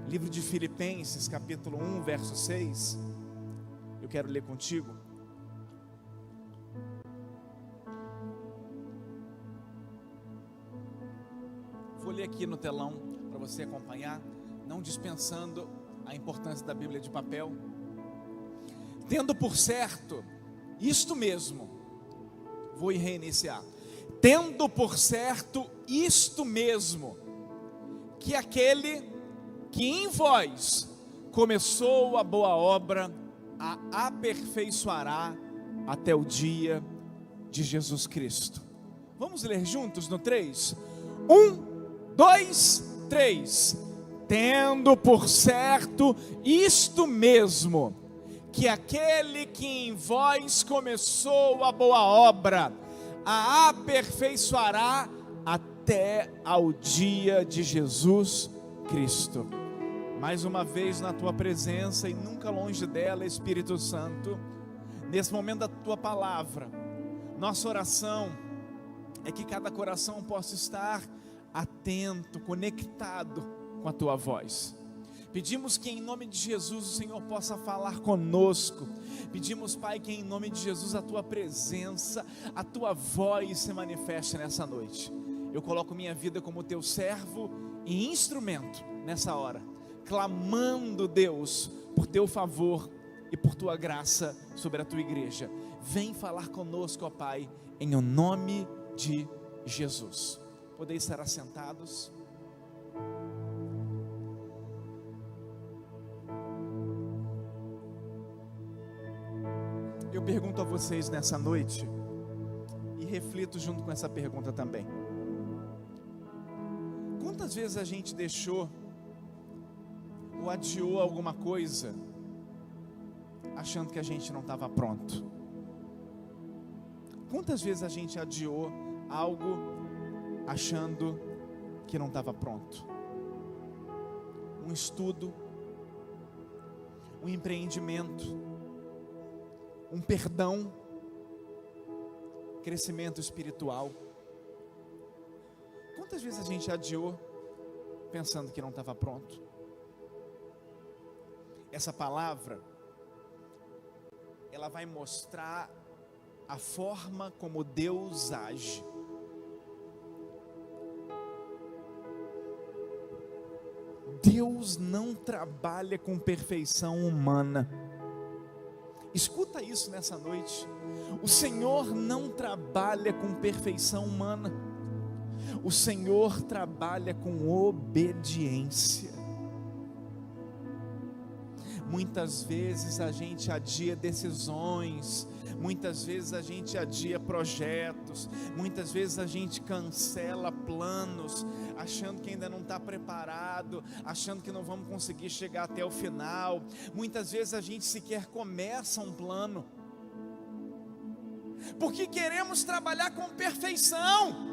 Livro de Filipenses, capítulo 1, verso 6. Eu quero ler contigo. Vou ler aqui no telão para você acompanhar, não dispensando a importância da Bíblia de papel. Tendo por certo, isto mesmo, vou reiniciar. Tendo por certo isto mesmo, que aquele que em vós começou a boa obra, a aperfeiçoará até o dia de Jesus Cristo. Vamos ler juntos no 3? 1, 2, 3. Tendo por certo isto mesmo, que aquele que em vós começou a boa obra, a aperfeiçoará até ao dia de Jesus Cristo. Mais uma vez na tua presença e nunca longe dela, Espírito Santo, nesse momento da tua palavra, nossa oração é que cada coração possa estar atento, conectado com a tua voz. Pedimos que em nome de Jesus o Senhor possa falar conosco. Pedimos, Pai, que em nome de Jesus a tua presença, a tua voz se manifeste nessa noite. Eu coloco minha vida como teu servo e instrumento nessa hora, clamando, Deus, por teu favor e por tua graça sobre a tua igreja. Vem falar conosco, ó Pai, em o nome de Jesus. Podeis estar assentados. Eu pergunto a vocês nessa noite, e reflito junto com essa pergunta também: quantas vezes a gente deixou ou adiou alguma coisa, achando que a gente não estava pronto? Quantas vezes a gente adiou algo, achando que não estava pronto? Um estudo, um empreendimento, um perdão, crescimento espiritual. Quantas vezes a gente adiou, pensando que não estava pronto? Essa palavra, ela vai mostrar a forma como Deus age. Deus não trabalha com perfeição humana. Escuta isso nessa noite. O Senhor não trabalha com perfeição humana. O Senhor trabalha com obediência. Muitas vezes a gente adia decisões, muitas vezes a gente adia projetos, muitas vezes a gente cancela planos, achando que ainda não está preparado, achando que não vamos conseguir chegar até o final. Muitas vezes a gente sequer começa um plano, porque queremos trabalhar com perfeição,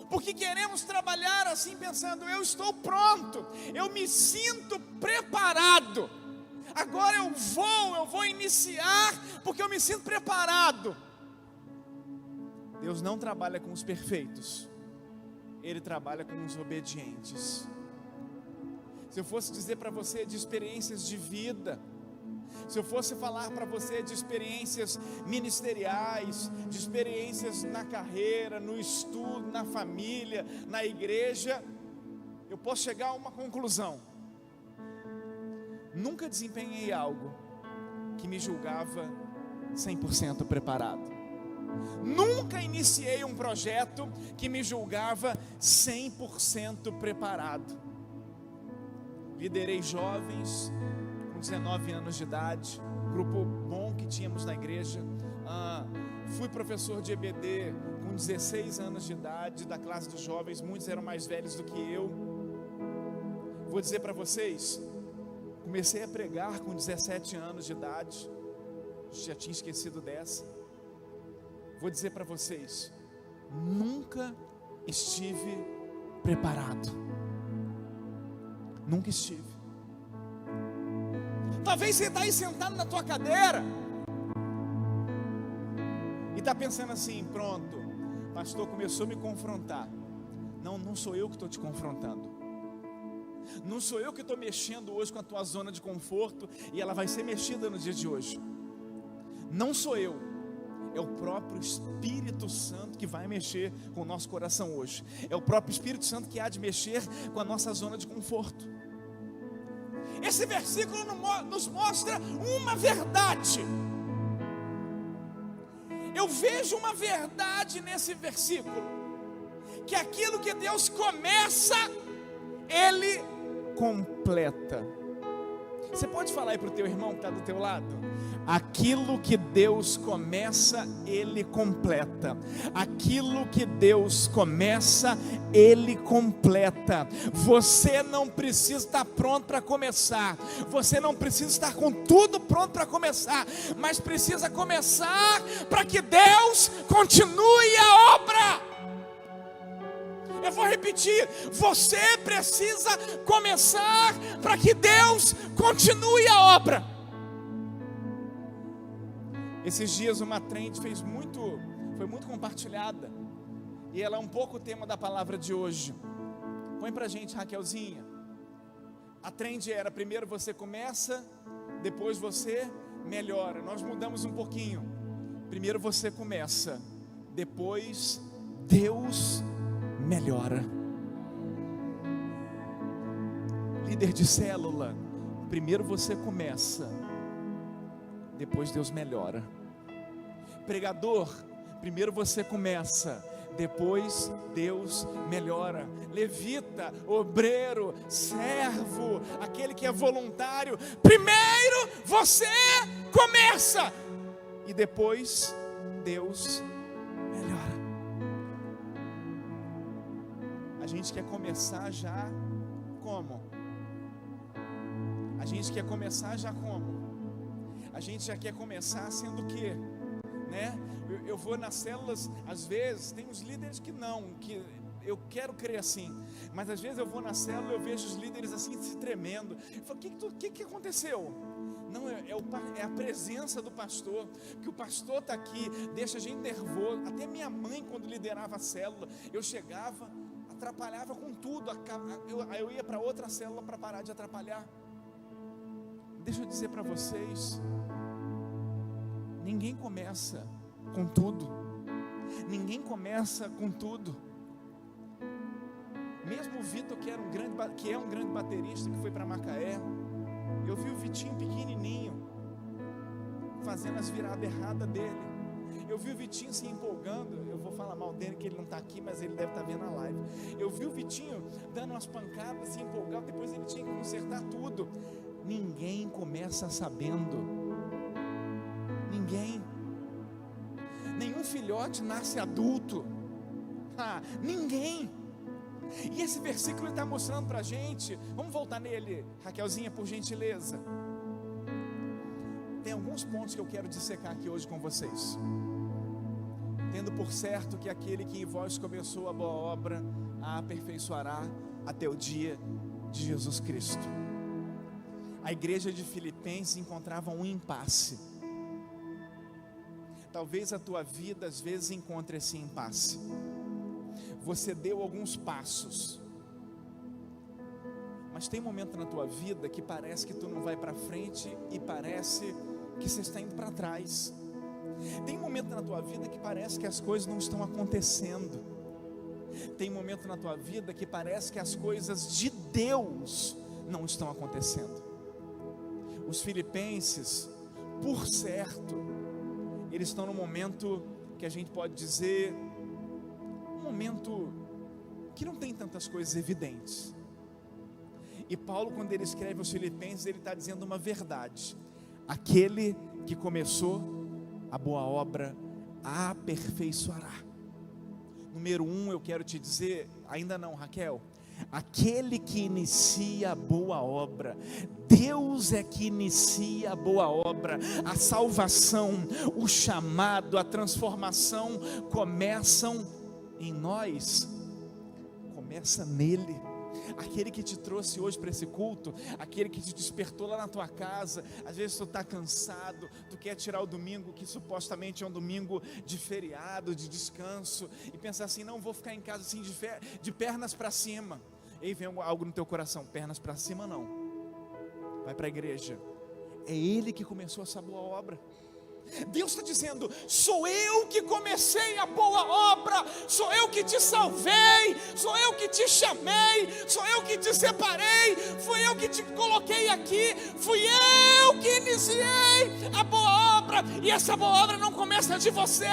porque queremos trabalhar assim pensando: eu estou pronto, eu me sinto preparado, agora eu vou iniciar, porque eu me sinto preparado. Deus não trabalha com os perfeitos, Ele trabalha com os obedientes. Se eu fosse dizer para você de experiências de vida, se eu fosse falar para você de experiências ministeriais, de experiências na carreira, no estudo, na família, na igreja, eu posso chegar a uma conclusão: nunca desempenhei algo que me julgava 100% preparado. Nunca iniciei um projeto que me julgava 100% preparado. Liderei jovens com 19 anos de idade, grupo bom que tínhamos na igreja. Fui professor de EBD com 16 anos de idade, da classe dos jovens, muitos eram mais velhos do que eu. Vou dizer para vocês, comecei a pregar com 17 anos de idade, já tinha esquecido dessa. Vou dizer para vocês, nunca estive preparado. Nunca estive. Talvez você está aí sentado na tua cadeira e está pensando assim: pronto, pastor começou a me confrontar. Não sou eu que estou te confrontando. Não sou eu que estou mexendo hoje com a tua zona de conforto e ela vai ser mexida no dia de hoje. Não sou eu, é o próprio Espírito Santo que vai mexer com o nosso coração hoje. É o próprio Espírito Santo que há de mexer com a nossa zona de conforto. Esse versículo nos mostra uma verdade. Eu vejo uma verdade nesse versículo, que aquilo que Deus começa, Ele completa. Você pode falar aí para o teu irmão que está do teu lado? Aquilo que Deus começa, Ele completa. Aquilo que Deus começa, Ele completa. Você não precisa estar pronto para começar. Você não precisa estar com tudo pronto para começar. Mas precisa começar para que Deus continue a obra. Eu vou repetir, você precisa começar para que Deus continue a obra. Esses dias uma trend foi muito compartilhada, e ela é um pouco o tema da palavra de hoje. Põe pra gente, Raquelzinha. A trend era: primeiro você começa, depois você melhora. Nós mudamos um pouquinho. Primeiro você começa, depois Deus melhora. Líder de célula, primeiro você começa, depois Deus melhora. Pregador, primeiro você começa, depois Deus melhora. Levita, obreiro, servo, aquele que é voluntário, primeiro você começa e depois Deus melhora. A gente quer começar já como? A gente quer começar já como? A gente já quer começar sendo o quê? Né? Eu vou nas células, às vezes, tem os líderes que eu quero crer assim, mas às vezes eu vou na célula e eu vejo os líderes assim se tremendo. Eu falo: o que aconteceu? Não, é a presença do pastor, que o pastor está aqui, deixa a gente nervoso. Até minha mãe, quando liderava a célula, eu chegava, atrapalhava com tudo, eu ia para outra célula para parar de atrapalhar. Deixa eu dizer para vocês, ninguém começa com tudo. Ninguém começa com tudo. Mesmo o Vitor, que é um grande baterista, que foi para Macaé, eu vi o Vitinho pequenininho fazendo as viradas erradas dele. Eu vi o Vitinho se empolgando. Eu vou falar mal dele, que ele não está aqui, mas ele deve estar vendo a live. Eu vi o Vitinho dando umas pancadas, se empolgando. Depois ele tinha que consertar tudo. Ninguém começa sabendo. Ninguém. Nenhum filhote nasce adulto. Ninguém. E esse versículo está mostrando para a gente. Vamos voltar nele, Raquelzinha, por gentileza. Tem alguns pontos que eu quero dissecar aqui hoje com vocês. Tendo por certo que aquele que em vós começou a boa obra a aperfeiçoará até o dia de Jesus Cristo. A igreja de Filipenses encontrava um impasse. Talvez a tua vida às vezes encontre esse impasse. Você deu alguns passos, mas tem momento na tua vida que parece que tu não vai para frente e parece que você está indo para trás. Tem momento na tua vida que parece que as coisas não estão acontecendo. Tem momento na tua vida que parece que as coisas de Deus não estão acontecendo. Os filipenses, por certo, eles estão num momento que a gente pode dizer, um momento que não tem tantas coisas evidentes. E Paulo, quando ele escreve aos Filipenses, ele está dizendo uma verdade: aquele que começou a boa obra a aperfeiçoará. Número 1, eu quero te dizer, ainda não, Raquel, aquele que inicia a boa obra, Deus é que inicia a boa obra. A salvação, o chamado, a transformação começam em nós, começa nele. Aquele que te trouxe hoje para esse culto, aquele que te despertou lá na tua casa. Às vezes tu está cansado, tu quer tirar o domingo, que supostamente é um domingo de feriado, de descanso, e pensar assim: não, vou ficar em casa assim de pernas para cima. Ei, vem algo no teu coração, pernas para cima não, vai para a igreja. É Ele que começou essa boa obra. Deus está dizendo: sou eu que comecei a boa obra, sou eu que te salvei, sou eu que te chamei, sou eu que te separei, fui eu que te coloquei aqui, fui eu que iniciei a boa obra. E essa boa obra não começa de você,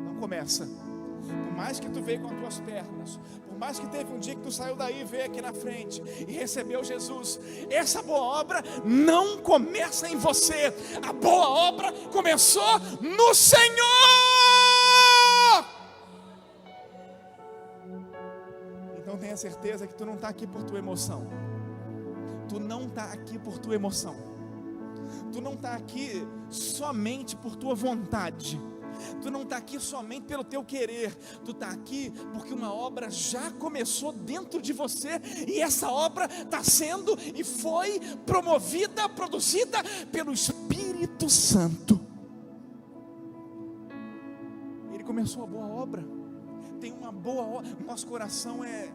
não começa. Por mais que tu veio com as tuas pernas, por mais que teve um dia que tu saiu daí e veio aqui na frente e recebeu Jesus, essa boa obra não começa em você. A boa obra começou no Senhor. Então tenha certeza que tu não está aqui por tua emoção. Tu não está aqui por tua emoção. Tu não está aqui somente por tua vontade. Tu não está aqui somente pelo teu querer. Tu está aqui porque uma obra já começou dentro de você. E essa obra está sendo e foi promovida, produzida pelo Espírito Santo. Ele começou a boa obra. Tem uma boa obra. O nosso coração é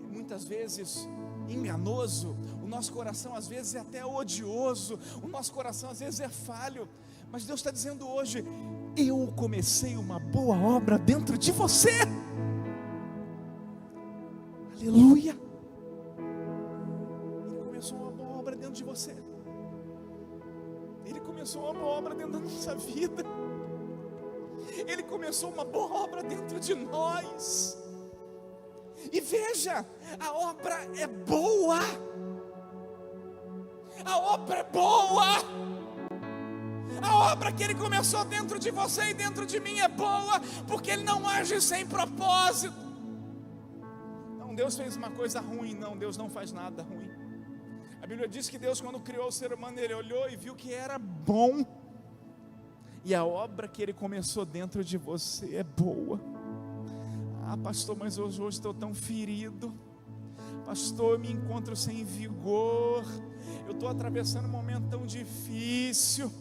muitas vezes enganoso. O nosso coração às vezes é até odioso. O nosso coração às vezes é falho. Mas Deus está dizendo hoje: eu comecei uma boa obra dentro de você. Aleluia. Ele começou uma boa obra dentro de você. Ele começou uma boa obra dentro da nossa vida. Ele começou uma boa obra dentro de nós. E veja, a obra é boa. A obra é boa. A obra que Ele começou dentro de você e dentro de mim é boa, porque Ele não age sem propósito. Não, Deus fez uma coisa ruim. Não, Deus não faz nada ruim. A Bíblia diz que Deus, quando criou o ser humano, Ele olhou e viu que era bom. E a obra que Ele começou dentro de você é boa. Ah, pastor, mas hoje estou tão ferido. Pastor, eu me encontro sem vigor. Eu estou atravessando um momento tão difícil.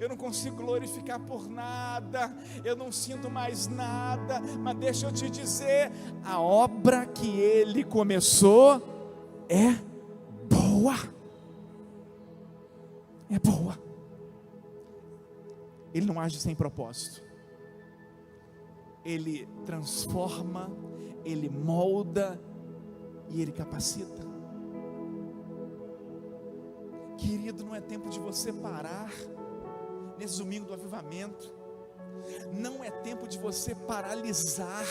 Eu não consigo glorificar por nada, eu não sinto mais nada. Mas deixa eu te dizer, a obra que Ele começou é boa. É boa. Ele não age sem propósito. Ele transforma, Ele molda e Ele capacita. Querido, não é tempo de você parar. Nesse domingo do avivamento, não é tempo de você paralisar,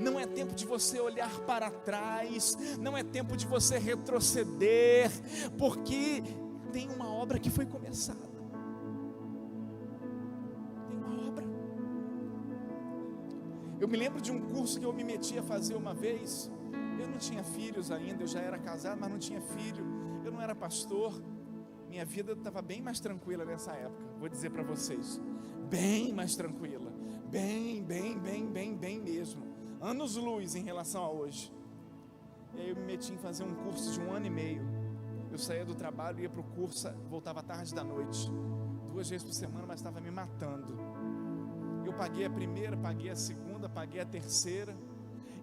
não é tempo de você olhar para trás, não é tempo de você retroceder, porque tem uma obra que foi começada. Tem uma obra. Eu me lembro de um curso que eu me meti a fazer uma vez. Eu não tinha filhos ainda, eu já era casado, mas não tinha filho, eu não era pastor. Minha vida estava bem mais tranquila nessa época, vou dizer para vocês, bem mais tranquila, bem mesmo, anos-luz em relação a hoje. E aí eu me meti em fazer um curso de 1 ano e meio. Eu saía do trabalho, ia para o curso, voltava tarde da noite, 2 vezes por semana, mas estava me matando. Eu paguei a primeira, paguei a segunda, paguei a terceira,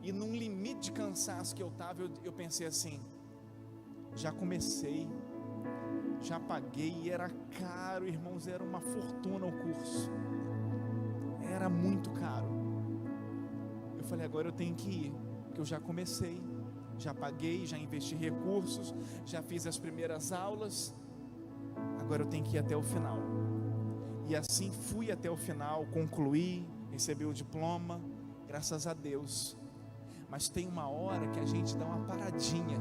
e num limite de cansaço que eu estava, eu pensei assim: já comecei, já paguei, e era caro, irmãos, era uma fortuna o curso, era muito caro. Eu falei: agora eu tenho que ir, porque eu já comecei, já paguei, já investi recursos, já fiz as primeiras aulas, agora eu tenho que ir até o final. E assim fui até o final, concluí, recebi o diploma, graças a Deus. Mas tem uma hora que a gente dá uma paradinha.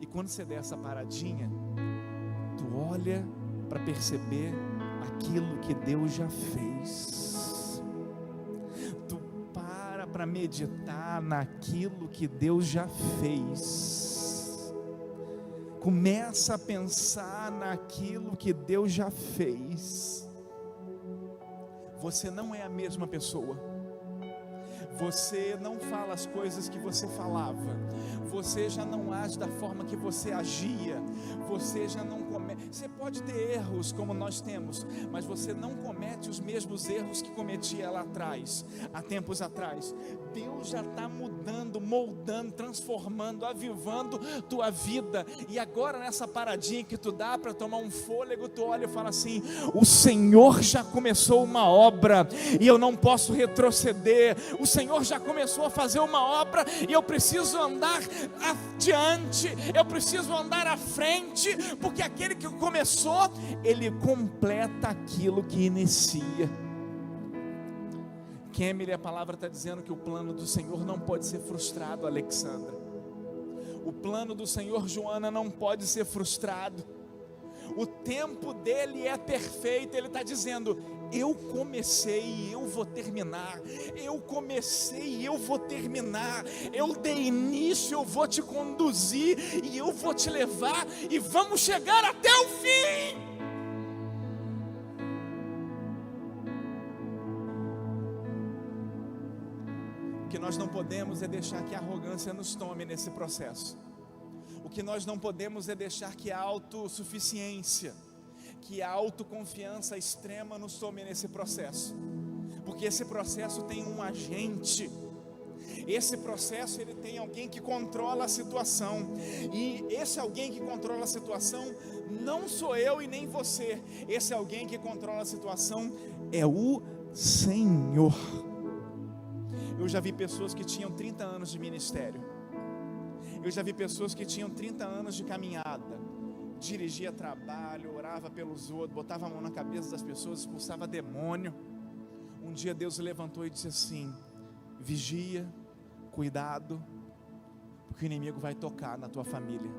E quando você der essa paradinha, tu olha para perceber aquilo que Deus já fez. Tu para meditar naquilo que Deus já fez. Começa a pensar naquilo que Deus já fez. Você não é a mesma pessoa. Você não fala as coisas que você falava. Você já não age da forma que você agia. Você já não comete. Você pode ter erros como nós temos, mas você não comete os mesmos erros que cometia lá atrás, há tempos atrás. Deus já está mudando, moldando, transformando, avivando tua vida. E agora nessa paradinha que tu dá para tomar um fôlego, tu olha e fala assim: o Senhor já começou uma obra e eu não posso retroceder. O Senhor já começou a fazer uma obra e eu preciso andar adiante, eu preciso andar à frente, porque aquele que começou, ele completa aquilo que inicia. Kemily, a palavra está dizendo que o plano do Senhor não pode ser frustrado, Alexandra. O plano do Senhor, Joana, não pode ser frustrado. O tempo dele é perfeito. Ele está dizendo: eu comecei e eu vou terminar. Eu comecei e eu vou terminar. Eu dei início, eu vou te conduzir e eu vou te levar e vamos chegar até o fim. O que nós não podemos é deixar que a arrogância nos tome nesse processo. O que nós não podemos é deixar que a autossuficiência, que a autoconfiança extrema nos tome nesse processo. Porque esse processo tem um agente. Esse processo, ele tem alguém que controla a situação. E esse alguém que controla a situação não sou eu e nem você. Esse alguém que controla a situação é o Senhor. Eu já vi pessoas que tinham 30 anos de ministério. Eu já vi pessoas que tinham 30 anos de caminhada. Dirigia trabalho, orava pelos outros, botava a mão na cabeça das pessoas, expulsava demônio. Um dia Deus levantou e disse assim: vigia, cuidado, porque o inimigo vai tocar na tua família.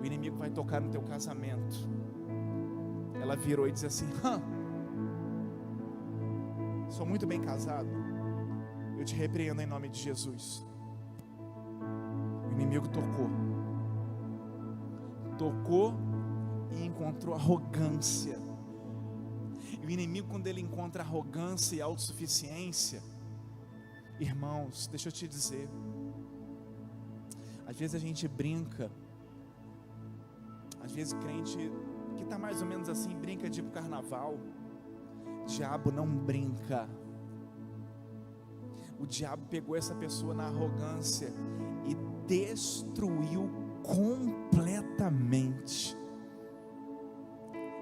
O inimigo vai tocar no teu casamento. Ela virou e disse assim: sou muito bem casado. Eu te repreendo em nome de Jesus. O inimigo tocou e encontrou arrogância. E o inimigo, quando ele encontra arrogância e autossuficiência, irmãos, deixa eu te dizer, às vezes a gente brinca, às vezes crente que está mais ou menos assim, brinca tipo carnaval. Diabo não brinca. O diabo pegou essa pessoa na arrogância e destruiu completamente.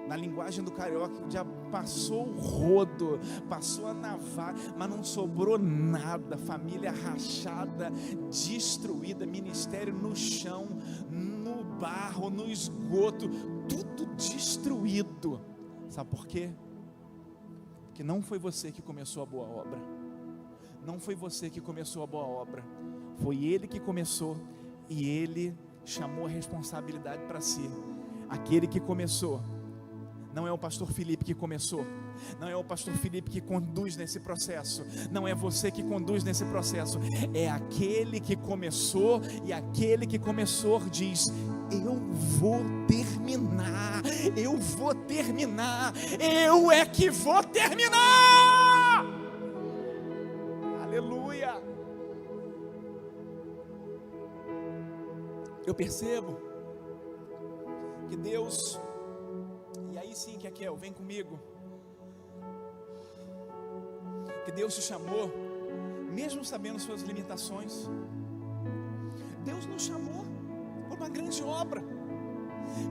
Na linguagem do carioca, o diabo passou o rodo, passou a navalha, mas não sobrou nada. Família rachada, destruída, ministério no chão, no barro, no esgoto, tudo destruído. Sabe por quê? Porque não foi você que começou a boa obra. Não foi você que começou a boa obra. Foi Ele que começou e Ele chamou a responsabilidade para si. Aquele que começou não é o pastor Felipe que começou, não é o pastor Felipe que conduz nesse processo, não é você que conduz nesse processo, é aquele que começou, e aquele que começou diz: eu vou terminar, eu vou terminar, eu é que vou terminar. Aleluia. Eu percebo que Deus, e aí sim, Kekel, vem comigo, que Deus te chamou, mesmo sabendo suas limitações. Deus nos chamou por uma grande obra,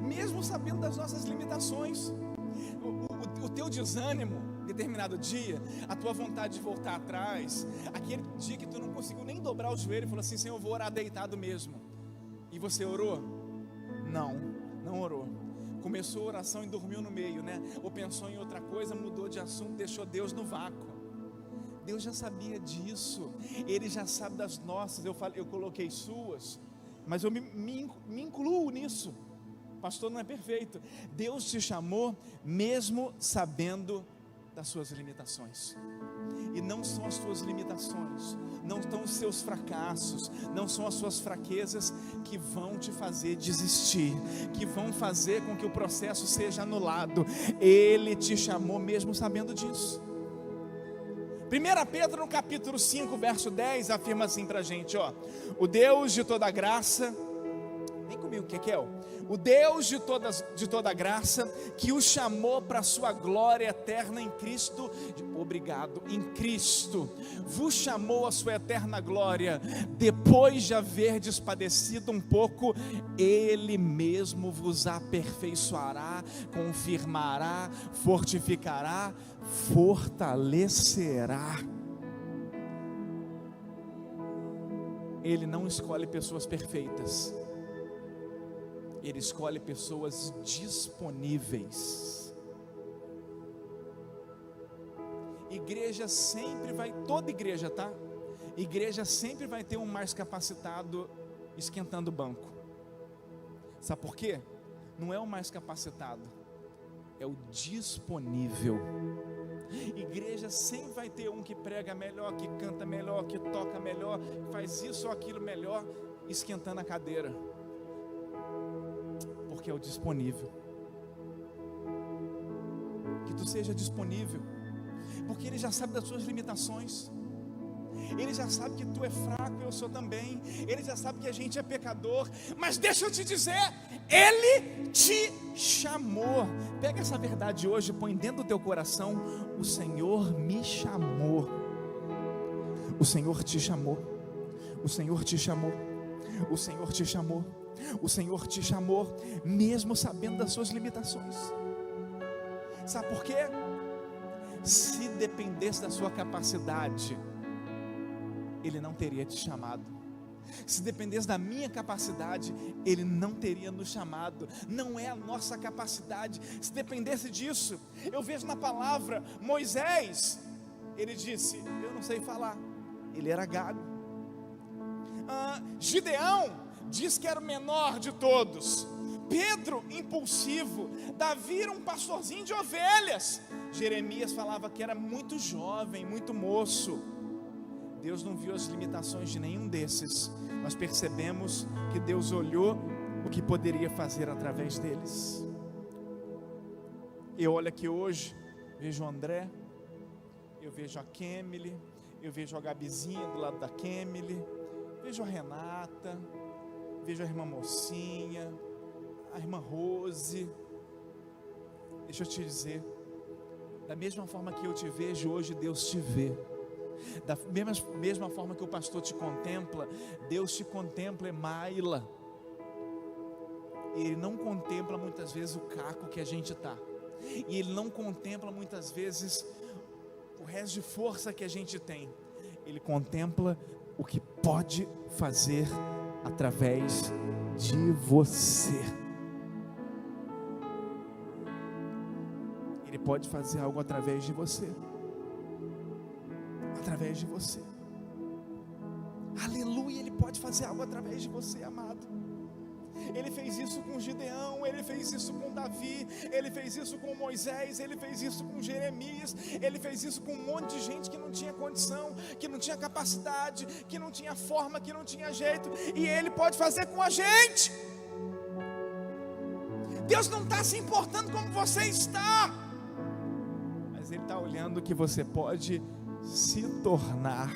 mesmo sabendo das nossas limitações. O teu desânimo, determinado dia, a tua vontade de voltar atrás, aquele dia que tu não conseguiu nem dobrar o joelho e falou assim: Senhor, eu vou orar deitado mesmo. E você orou? Não orou. Começou a oração e dormiu no meio, né? Ou pensou em outra coisa, mudou de assunto, deixou Deus no vácuo. Deus já sabia disso. Ele já sabe das nossas. Eu coloquei suas, mas eu me incluo nisso. Pastor não é perfeito. Deus te chamou mesmo sabendo das suas limitações. E não são as tuas limitações, não estão os seus fracassos, não são as suas fraquezas que vão te fazer desistir, que vão fazer com que o processo seja anulado. Ele te chamou mesmo sabendo disso. 1 Pedro no capítulo 5, verso 10, afirma assim para a gente, ó: o Deus de toda graça, vem comigo, Kekel, o Deus de toda graça, que o chamou para a sua glória eterna em Cristo, obrigado, em Cristo, vos chamou a sua eterna glória, depois de haverdes padecido um pouco, Ele mesmo vos aperfeiçoará, confirmará, fortificará, fortalecerá. Ele não escolhe pessoas perfeitas, Ele escolhe pessoas disponíveis. Igreja sempre vai, toda igreja, tá? Igreja sempre vai ter um mais capacitado esquentando o banco. Sabe por quê? Não é o mais capacitado, é o disponível. Igreja sempre vai ter um que prega melhor, que canta melhor, que toca melhor, que faz isso ou aquilo melhor, esquentando a cadeira, porque é o disponível. Que tu seja disponível, porque Ele já sabe das suas limitações, Ele já sabe que tu é fraco, eu sou também, Ele já sabe que a gente é pecador, mas deixa eu te dizer, Ele te chamou. Pega essa verdade hoje, põe dentro do teu coração: o Senhor me chamou, o Senhor te chamou, o Senhor te chamou, o Senhor te chamou, o Senhor te chamou, mesmo sabendo das suas limitações. Sabe por quê? Se dependesse da sua capacidade, Ele não teria te chamado. Se dependesse da minha capacidade, Ele não teria nos chamado. Não é a nossa capacidade. Se dependesse disso, eu vejo na palavra, Moisés, ele disse: eu não sei falar. Ele era gago. Gideão diz que era o menor de todos. Pedro, impulsivo. Davi era um pastorzinho de ovelhas. Jeremias falava que era muito jovem, muito moço. Deus não viu as limitações de nenhum desses. Nós percebemos que Deus olhou o que poderia fazer através deles. Eu olho aqui hoje, vejo o André, eu vejo a Kemily, eu vejo a Gabizinha do lado da Kemily, vejo a Renata, vejo a irmã Mocinha, a irmã Rose. Deixa eu te dizer, da mesma forma que eu te vejo hoje, Deus te vê. Da mesma forma que o pastor te contempla, Deus te contempla, Emaila. Ele não contempla muitas vezes o caco que a gente está, e Ele não contempla muitas vezes o resto de força que a gente tem. Ele contempla o que pode fazer através de você. Ele pode fazer algo através de você. Através de você. Aleluia, Ele pode fazer algo através de você, amado. Ele fez isso com Gideão, Ele fez isso com Davi, Ele fez isso com Moisés, Ele fez isso com Jeremias, Ele fez isso com um monte de gente que não tinha condição, que não tinha capacidade, que não tinha forma, que não tinha jeito, e Ele pode fazer com a gente. Deus não está se importando como você está, mas Ele está olhando o que você pode se tornar.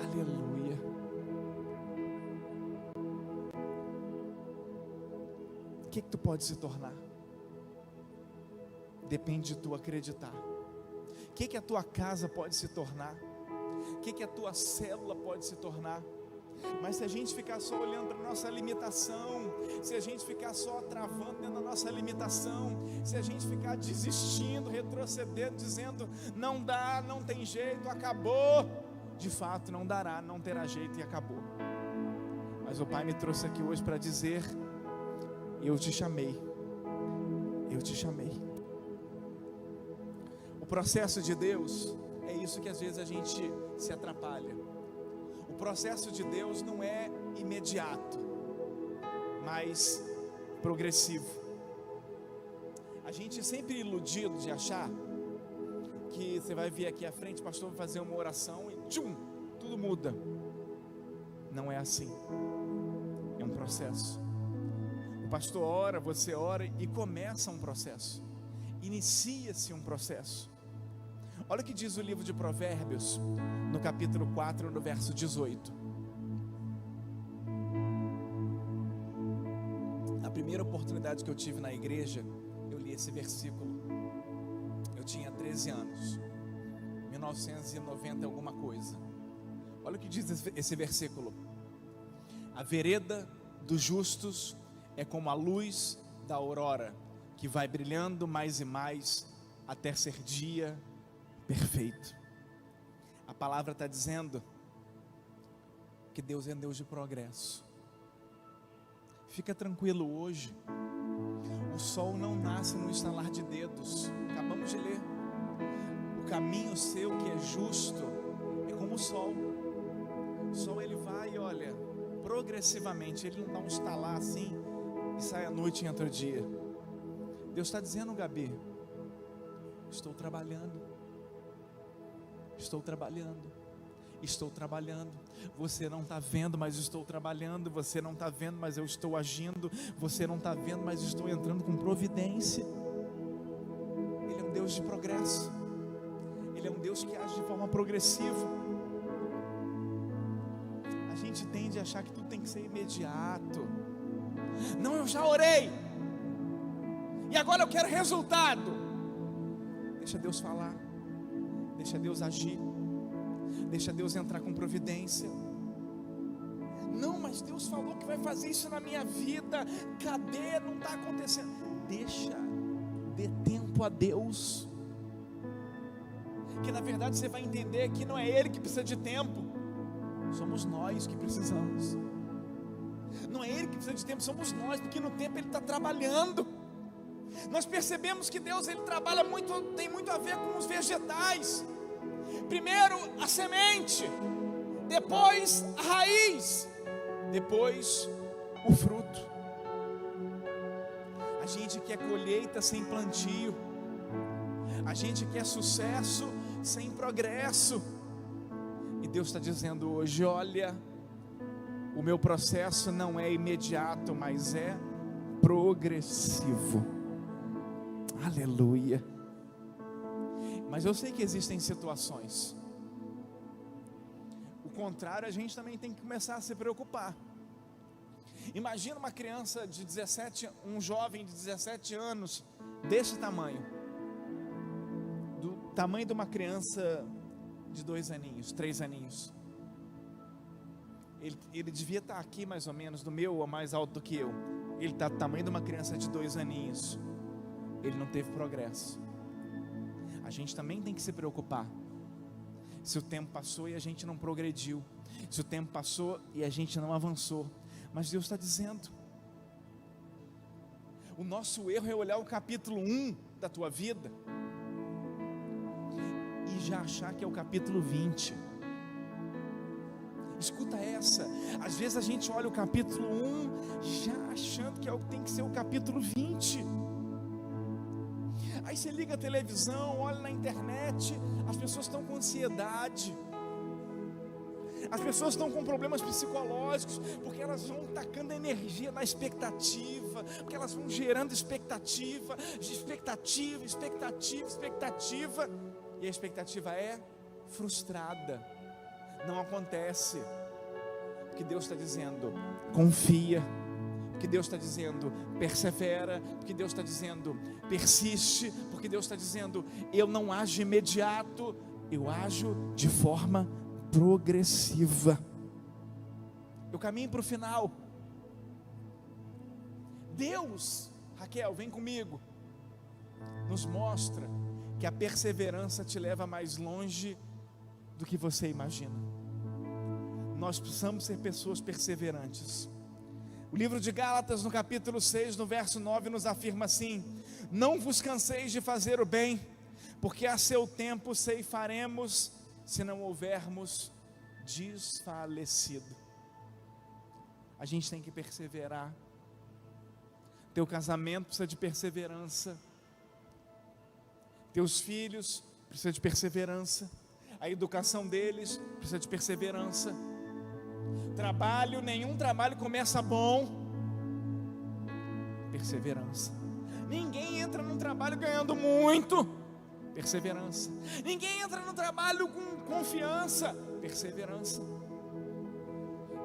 Aleluia. O que tu pode se tornar? Depende de tu acreditar. O que a tua casa pode se tornar? O que a tua célula pode se tornar? Mas se a gente ficar só olhando para a nossa limitação, se a gente ficar só travando dentro da nossa limitação, se a gente ficar desistindo, retrocedendo, dizendo não dá, não tem jeito, acabou, de fato não dará, não terá jeito e acabou. Mas o Pai me trouxe aqui hoje para dizer: eu te chamei, eu te chamei. O processo de Deus é isso que às vezes a gente se atrapalha. O processo de Deus não é imediato, mas progressivo. A gente é sempre iludido de achar que você vai vir aqui à frente, o pastor vai fazer uma oração e tchum, tudo muda. Não é assim. É um processo. O pastor ora, você ora e começa um processo. inicia-se um processo. Olha o que diz o livro de Provérbios, no capítulo 4, no verso 18. Na primeira oportunidade que eu tive na igreja, eu li esse versículo. Eu tinha 13 anos, 1990 e alguma coisa. Olha o que diz esse versículo: a vereda dos justos é como a luz da aurora, que vai brilhando mais e mais até ser dia perfeito. A palavra está dizendo que Deus é Deus de progresso. Fica tranquilo hoje, o sol não nasce no estalar de dedos. Acabamos de ler, o caminho seu que é justo é como o sol. O sol ele vai, olha, progressivamente, ele não dá um estalar assim e sai à noite e entra o dia. Deus está dizendo, Gabi, estou trabalhando, você não está vendo, mas estou trabalhando, você não está vendo, mas eu estou agindo, você não está vendo, mas estou entrando com providência. Ele é um Deus de progresso, Ele é um Deus que age de forma progressiva. A gente tende a achar que tudo tem que ser imediato. Não, eu já orei e agora eu quero resultado. Deixa Deus falar, deixa Deus agir, deixa Deus entrar com providência. Não, mas Deus falou que vai fazer isso na minha vida. Cadê? Não está acontecendo. Dê tempo a Deus, que na verdade você vai entender que não é Ele que precisa de tempo, somos nós que precisamos. Não é Ele que precisa de tempo, somos nós, porque no tempo Ele está trabalhando. Nós percebemos que Deus ele trabalha muito, tem muito a ver com os vegetais. Primeiro a semente, depois a raiz, depois o fruto. A gente quer colheita sem plantio, a gente quer sucesso sem progresso. E Deus está dizendo hoje: olha, o meu processo não é imediato, mas é progressivo. Aleluia. Mas eu sei que existem situações, o contrário a gente também tem que começar a se preocupar. Imagina uma criança de 17, um jovem de 17 anos, desse tamanho, do tamanho de uma criança de 2 aninhos, 3 aninhos. Ele devia estar aqui mais ou menos, do meu ou mais alto do que eu. Ele está do tamanho de uma criança de 2 aninhos. Ele não teve progresso. A gente também tem que se preocupar. Se o tempo passou e a gente não progrediu, se o tempo passou e a gente não avançou. Mas Deus está dizendo, o nosso erro é olhar o capítulo 1 da tua vida e já achar que é o capítulo 20. Escuta essa, às vezes a gente olha o capítulo 1 já achando que tem que ser o capítulo 20. Aí você liga a televisão, olha na internet, as pessoas estão com ansiedade, as pessoas estão com problemas psicológicos, porque elas vão tacando energia na expectativa, porque elas vão gerando expectativa, e a expectativa é frustrada, não acontece. O que Deus está dizendo, confia. Porque Deus está dizendo, persevera. Porque Deus está dizendo, persiste. Porque Deus está dizendo, eu não ajo imediato, eu ajo de forma progressiva. Eu caminho para o final. Deus, Raquel, vem comigo, nos mostra que a perseverança te leva mais longe do que você imagina. Nós precisamos ser pessoas perseverantes. O livro de Gálatas, no capítulo 6, no verso 9, nos afirma assim: não vos canseis de fazer o bem, porque a seu tempo ceifaremos, se não houvermos desfalecido. A gente tem que perseverar. Teu casamento precisa de perseverança, teus filhos precisam de perseverança, a educação deles precisa de perseverança. Trabalho, nenhum trabalho começa bom. Perseverança. Ninguém entra num trabalho ganhando muito. Perseverança. Ninguém entra no trabalho com confiança. Perseverança.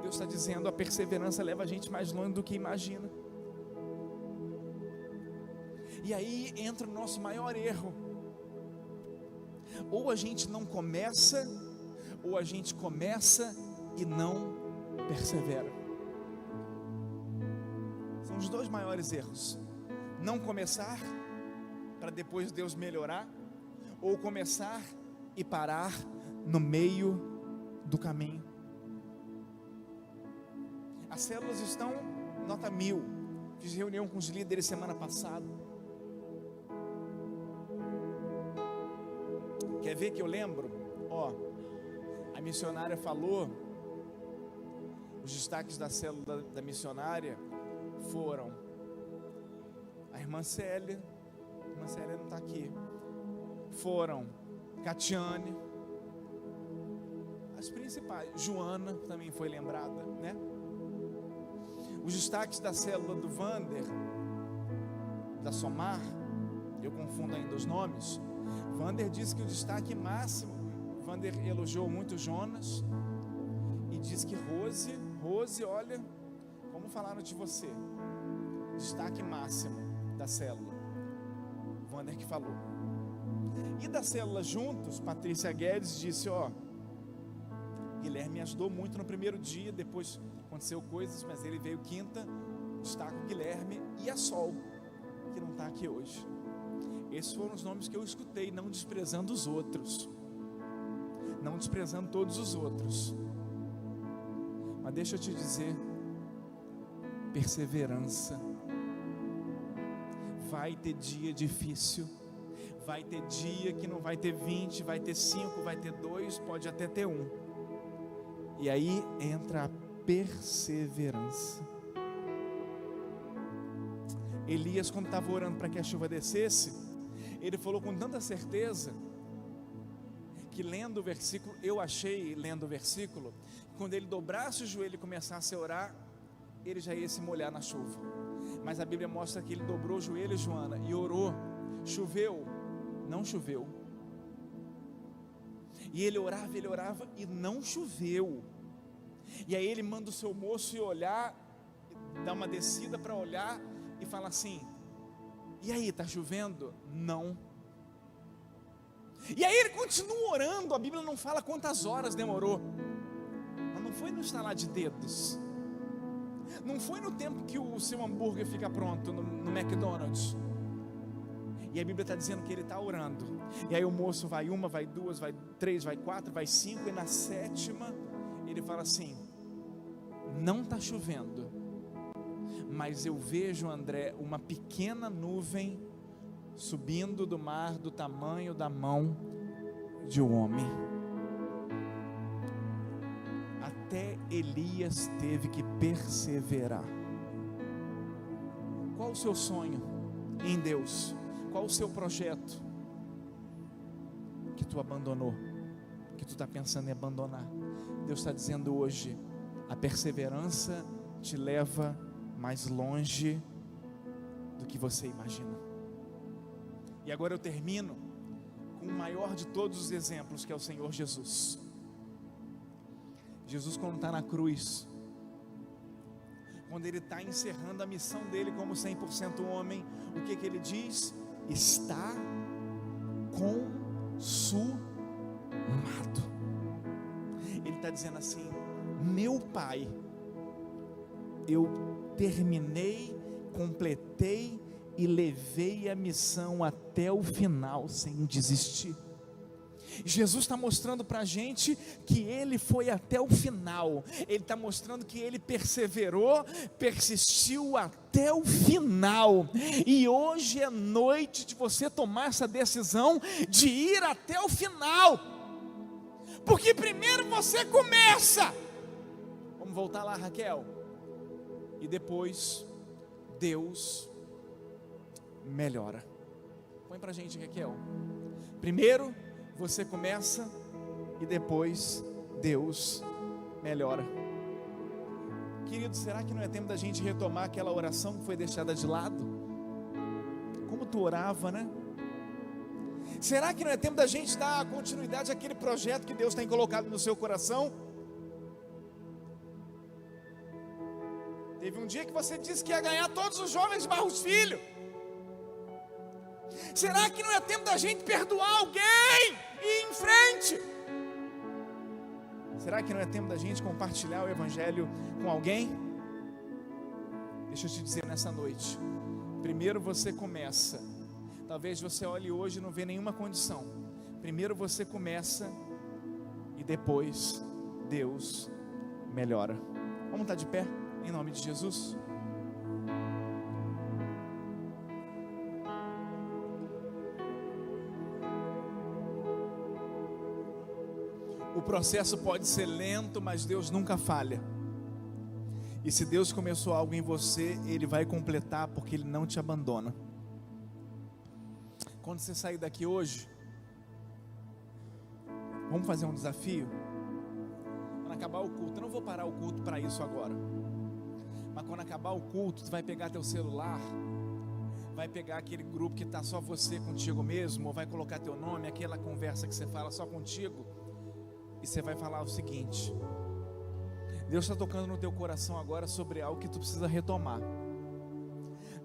Deus está dizendo, a perseverança leva a gente mais longe do que imagina. E aí entra o nosso maior erro. Ou a gente não começa, ou a gente começa e não persevera. São os dois maiores erros. Não começar para depois Deus melhorar, ou começar e parar no meio do caminho. As células estão nota 1000. Fiz reunião com os líderes semana passada. Quer ver que eu lembro? A missionária falou, os destaques da célula da missionária foram a irmã Célia não está aqui, foram Catiane, as principais, Joana também foi lembrada, né? Os destaques da célula do Vander, da Somar, eu confundo ainda os nomes. Vander disse que o destaque máximo, Vander elogiou muito Jonas e diz que Rose, olha como falaram de você. Destaque máximo da célula, Vander que falou. E da célula juntos, Patrícia Guedes disse, Guilherme me ajudou muito no primeiro dia, depois aconteceu coisas, mas ele veio quinta. Destaca o Guilherme e a Sol, que não está aqui hoje. Esses foram os nomes que eu escutei, não desprezando os outros, não desprezando todos os outros. Mas deixa eu te dizer, perseverança. Vai ter dia difícil, vai ter dia que não vai ter 20, vai ter 5, vai ter 2, pode até ter 1. E aí entra a perseverança. Elias, quando estava orando para que a chuva descesse, ele falou com tanta certeza, que lendo o versículo, lendo o versículo, quando ele dobrasse o joelho e começasse a orar, ele já ia se molhar na chuva. Mas a Bíblia mostra que ele dobrou o joelho, Joana, e orou. Choveu? Não choveu. E ele orava e não choveu. E aí ele manda o seu moço ir olhar, dá uma descida para olhar e fala assim: e aí, está chovendo? Não. E aí ele continua orando. A Bíblia não fala quantas horas demorou, mas não foi no estalar de dedos, não foi no tempo que o seu hambúrguer fica pronto no McDonald's. E a Bíblia está dizendo que ele está orando. E aí o moço vai 1, vai 2, vai 3, vai 4, vai 5, e na 7ª ele fala assim: não está chovendo, mas eu vejo, André, uma pequena nuvem subindo do mar do tamanho da mão de um homem. Até Elias teve que perseverar. Qual o seu sonho em Deus? Qual o seu projeto que tu abandonou, que tu está pensando em abandonar? Deus está dizendo hoje: a perseverança te leva mais longe do que você imagina. E agora eu termino com o maior de todos os exemplos, que é o Senhor Jesus. Jesus, quando está na cruz, quando ele está encerrando a missão dele como 100% homem, o que ele diz? Está consumado. Ele está dizendo assim: meu Pai, eu terminei, completei e levei a missão até o final sem desistir. Jesus está mostrando para a gente que Ele foi até o final. Ele está mostrando que Ele perseverou, persistiu até o final. E hoje é noite de você tomar essa decisão de ir até o final, porque primeiro você começa. Vamos voltar lá, Raquel. E depois Deus melhora. Põe para a gente, Raquel. Primeiro você começa e depois Deus melhora. Querido, será que não é tempo da gente retomar aquela oração que foi deixada de lado? tu orava, né? Será que não é tempo da gente dar continuidade àquele projeto que Deus tem colocado no seu coração? Teve um dia que você disse que ia ganhar todos os jovens de Barros Filho. Será que não é tempo da gente perdoar alguém e ir em frente? Será que não é tempo da gente compartilhar o Evangelho com alguém? Deixa eu te dizer nessa noite, primeiro você começa. Talvez você olhe hoje e não vê nenhuma condição. Primeiro você começa e depois Deus melhora. Vamos estar de pé, em nome de Jesus? O processo pode ser lento, mas Deus nunca falha. E se Deus começou algo em você, Ele vai completar, porque Ele não te abandona. Quando você sair daqui hoje, vamos fazer um desafio? Quando acabar o culto, eu não vou parar o culto para isso agora, mas quando acabar o culto, tu vai pegar teu celular, vai pegar aquele grupo que está só você contigo mesmo, ou vai colocar teu nome, aquela conversa que você fala só contigo, e você vai falar o seguinte: Deus está tocando no teu coração agora sobre algo que tu precisa retomar.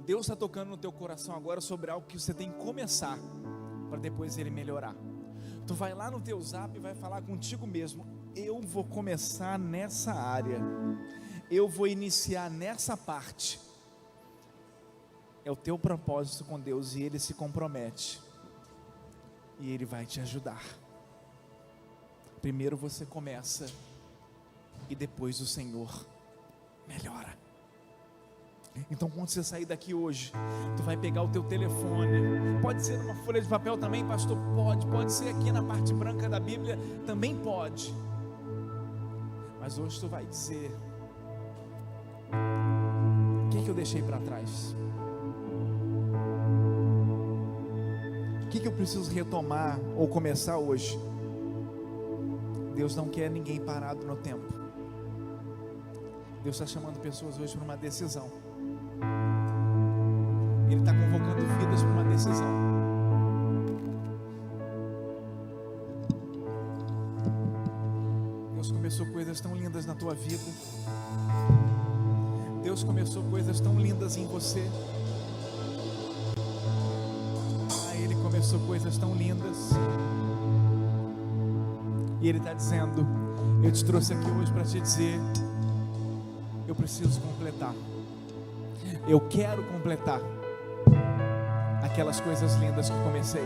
Deus está tocando no teu coração agora sobre algo que você tem que começar, para depois Ele melhorar. Tu vai lá no teu zap e vai falar contigo mesmo: eu vou começar nessa área, eu vou iniciar nessa parte. É o teu propósito com Deus, e Ele se compromete, e Ele vai te ajudar. Primeiro você começa, e depois o Senhor melhora. Então quando você sair daqui hoje, tu vai pegar o teu telefone, pode ser numa folha de papel também, pastor, pode ser aqui na parte branca da Bíblia, também pode, mas hoje tu vai dizer: o que eu deixei para trás? O que eu preciso retomar ou começar hoje? Deus não quer ninguém parado no tempo. Deus está chamando pessoas hoje para uma decisão. Ele está convocando vidas para uma decisão. Deus começou coisas tão lindas na tua vida. Deus começou coisas tão lindas em você. Ele começou coisas tão lindas. E Ele está dizendo: eu te trouxe aqui hoje para te dizer, eu preciso completar. Eu quero completar aquelas coisas lindas que comecei.